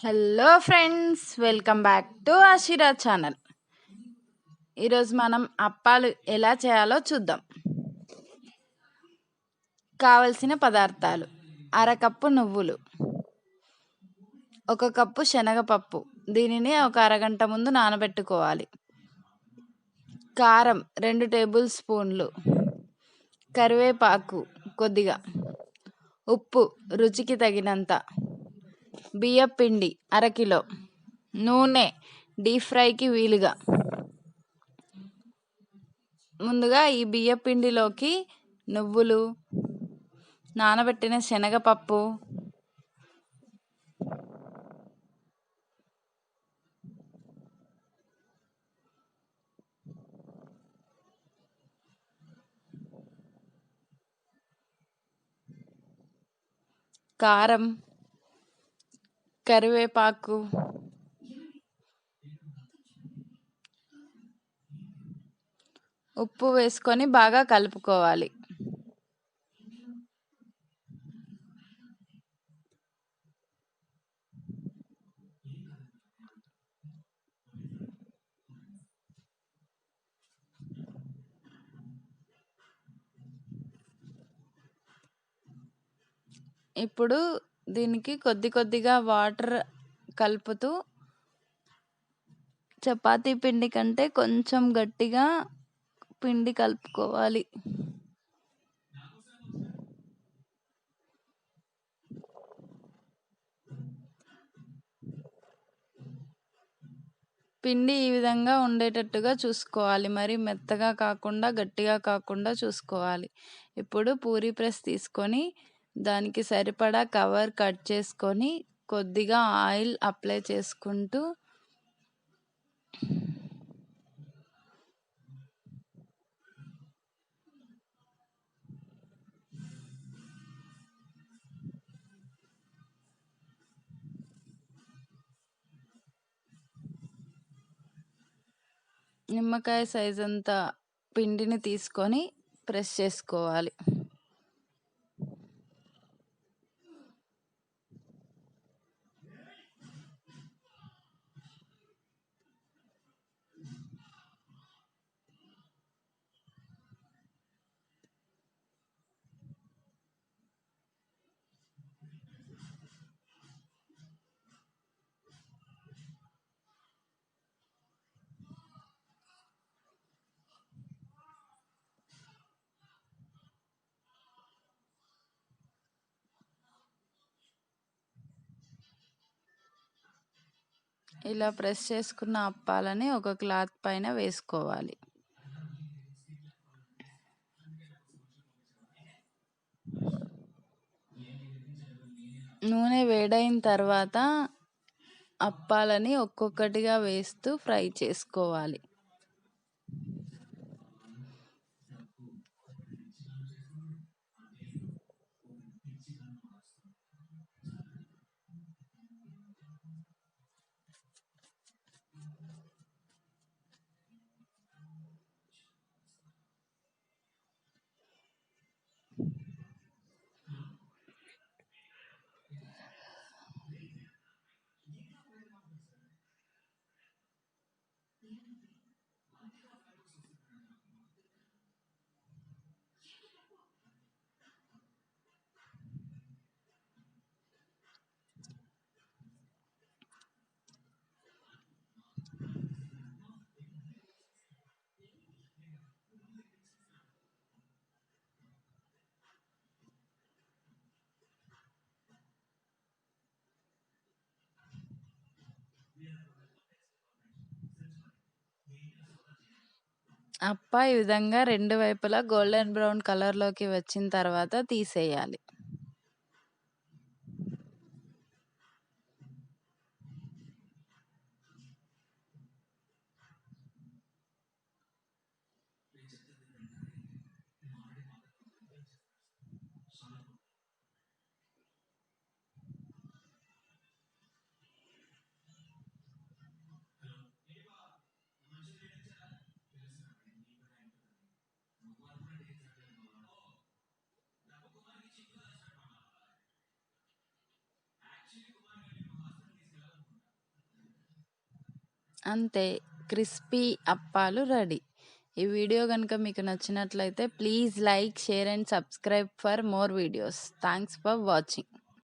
Hello friends, welcome back to Ashira channel. ఈరోజు మనం అప్పాలు ఎలా చేయాలో చూద్దాం. కావలసిన పదార్థాలు: అరకప్పు నువ్వులు, 1 కప్పు శనగపప్పు, దీనిని ఒక అరగంట ముందు నానబెట్టుకోవాలి. కారం 2 టేబుల్ స్పూన్లు, కరివేపాకు కొద్దిగా, ఉప్పు రుచికి తగినంత, బియ్యపిండి అరకిలో, నూనె డీప్ ఫ్రైకి వీలుగా. ముందుగా ఈ బియ్యపిండిలోకి నువ్వులు, నానబెట్టిన శనగపప్పు, కారం, కరివేపాకు, ఉప్పు వేసుకొని బాగా కలుపుకోవాలి. ఇప్పుడు దీనికి కొద్దిగా వాటర్ కలుపుతూ చపాతీ పిండి కంటే కొంచెం గట్టిగా పిండి కలుపుకోవాలి. పిండి ఈ విధంగా ఉండేటట్టుగా చూసుకోవాలి. మరి మెత్తగా కాకుండా గట్టిగా కాకుండా చూసుకోవాలి. ఇప్పుడు పూరీ ప్రెస్ తీసుకొని దానికి సరిపడా కవర్ కట్ చేసుకొని కొద్దిగా ఆయిల్ అప్లై చేసుకుంటూ నిమ్మకాయ సైజ్ అంత పిండిని తీసుకొని ప్రెస్ చేసుకోవాలి. ఇలా ప్రెస్ చేసుకున్న అప్పాలని ఒక క్లాత్ పైన వేసుకోవాలి. నూనె వేడైన తర్వాత అప్పాలని ఒక్కొక్కటిగా వేస్తూ ఫ్రై చేసుకోవాలి. అప్ప ఈ విధంగా 2 వైపులా గోల్డెన్ బ్రౌన్ కలర్‌లోకి వచ్చిన తర్వాత తీసేయాలి. అంతే, క్రిస్పీ అప్పాలు రెడీ. ఈ వీడియో కనుక మీకు నచ్చినట్లయితే please like, share and subscribe for more videos. Thanks for watching.